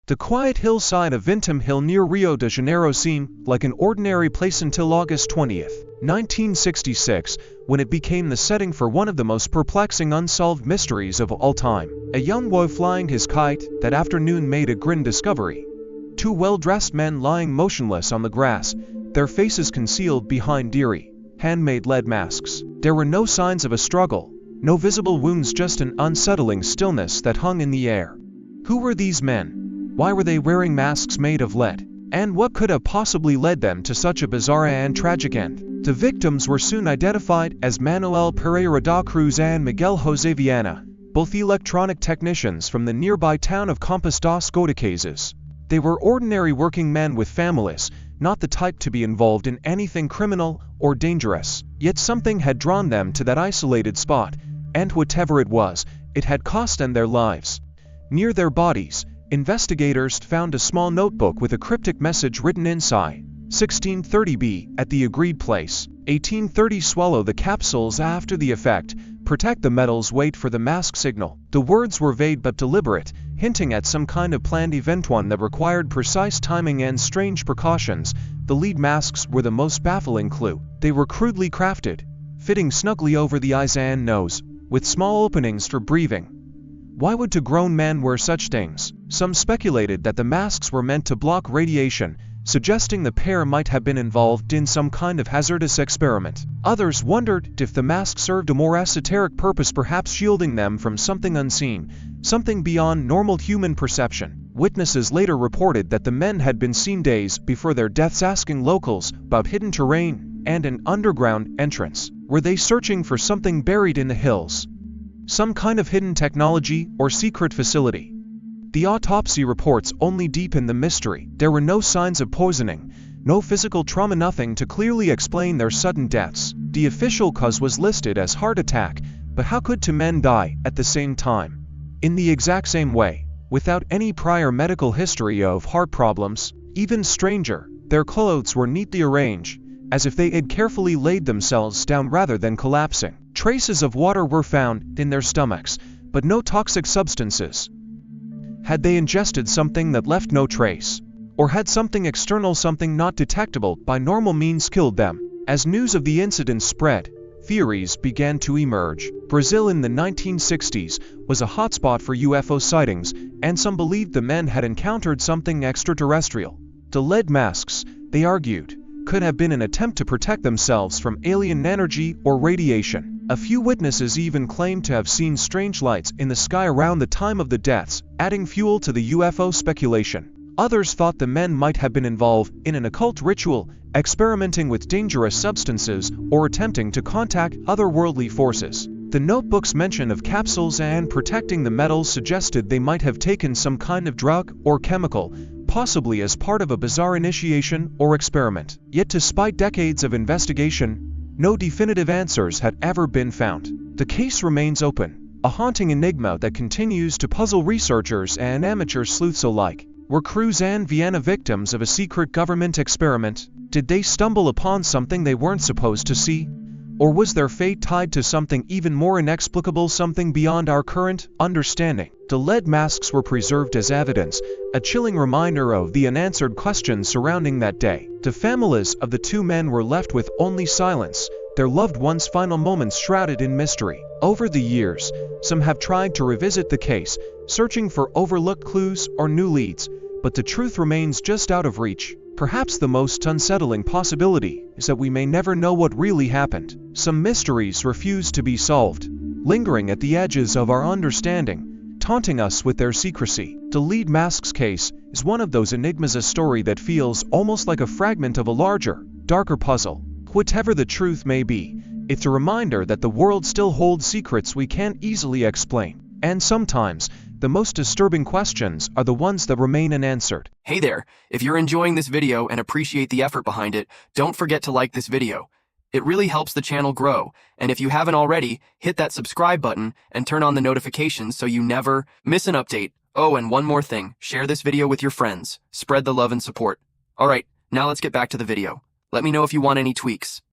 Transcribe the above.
The quiet hillside of Vintim Hill near Rio de Janeiro seemed like an ordinary place until August 20th, 1966, when it became the setting for one of the most perplexing unsolved mysteries of all time. A young boy flying his kite that afternoon made a grim discovery. Two well-dressed men lying motionless on the grass, their faces concealed behind eerie, handmade lead masks. There were no signs of a struggle, no visible wounds, just an unsettling stillness that hung in the air. Who were these men? Why were they wearing masks made of lead? And what could have possibly led them to such a bizarre and tragic end? The victims were soon identified as Manuel Pereira da Cruz and Miguel Jose Viana, both electronic technicians from the nearby town of Campos dos Goitacazes. They were ordinary working men with families, not the type to be involved in anything criminal or dangerous. Yet something had drawn them to that isolated spot, and whatever it was, it had cost them their lives. Near their bodies, investigators found a small notebook with a cryptic message written inside. 1630B at the agreed place. 1830 swallow the capsules after the effect. Protect the metals, wait for the mask signal. The words were vague but deliberate, hinting at some kind of planned event, one that required precise timing and strange precautions. The lead masks were the most baffling clue. They were crudely crafted, fitting snugly over the eyes and nose, with small openings for breathing. Why would two grown men wear such things? Some speculated that the masks were meant to block radiation, suggesting the pair might have been involved in some kind of hazardous experiment. Others wondered if the mask served a more esoteric purpose, perhaps shielding them from something unseen, something beyond normal human perception. Witnesses later reported that the men had been seen days before their deaths asking locals about hidden terrain and an underground entrance. Were they searching for something buried in the hills? Some kind of hidden technology or secret facility? The autopsy reports only deepened the mystery. There were no signs of poisoning, no physical trauma, nothing to clearly explain their sudden deaths. The official cause was listed as heart attack, but how could two men die at the same time, in the exact same way, without any prior medical history of heart problems? Even stranger, their clothes were neatly arranged, as if they had carefully laid themselves down rather than collapsing. Traces of water were found in their stomachs, but no toxic substances. Had they ingested something that left no trace? Or had something external, something not detectable by normal means, killed them? As news of the incident spread, theories began to emerge. Brazil in the 1960s was a hotspot for UFO sightings, and some believed the men had encountered something extraterrestrial. The lead masks, they argued, could have been an attempt to protect themselves from alien energy or radiation. A few witnesses even claimed to have seen strange lights in the sky around the time of the deaths, adding fuel to the UFO speculation. Others thought the men might have been involved in an occult ritual, experimenting with dangerous substances or attempting to contact otherworldly forces. The notebook's mention of capsules and protecting the metals suggested they might have taken some kind of drug or chemical, possibly as part of a bizarre initiation or experiment. Yet despite decades of investigation, no definitive answers had ever been found. The case remains open, a haunting enigma that continues to puzzle researchers and amateur sleuths alike. Were Cruz and Viana victims of a secret government experiment? Did they stumble upon something they weren't supposed to see? Or was their fate tied to something even more inexplicable, something beyond our current understanding? The lead masks were preserved as evidence, a chilling reminder of the unanswered questions surrounding that day. The families of the two men were left with only silence, their loved ones' final moments shrouded in mystery. Over the years, some have tried to revisit the case, searching for overlooked clues or new leads, but the truth remains just out of reach. Perhaps the most unsettling possibility is that we may never know what really happened. Some mysteries refuse to be solved, lingering at the edges of our understanding, taunting us with their secrecy. The lead masks case is one of those enigmas, a story that feels almost like a fragment of a larger, darker puzzle. Whatever the truth may be, it's a reminder that the world still holds secrets we can't easily explain. And sometimes, the most disturbing questions are the ones that remain unanswered. Hey there, if you're enjoying this video and appreciate the effort behind it, don't forget to like this video. It really helps the channel grow, and if you haven't already, hit that subscribe button and turn on the notifications so you never miss an update. Oh, and one more thing, share this video with your friends. Spread the love and support. Alright, now let's get back to the video. Let me know if you want any tweaks.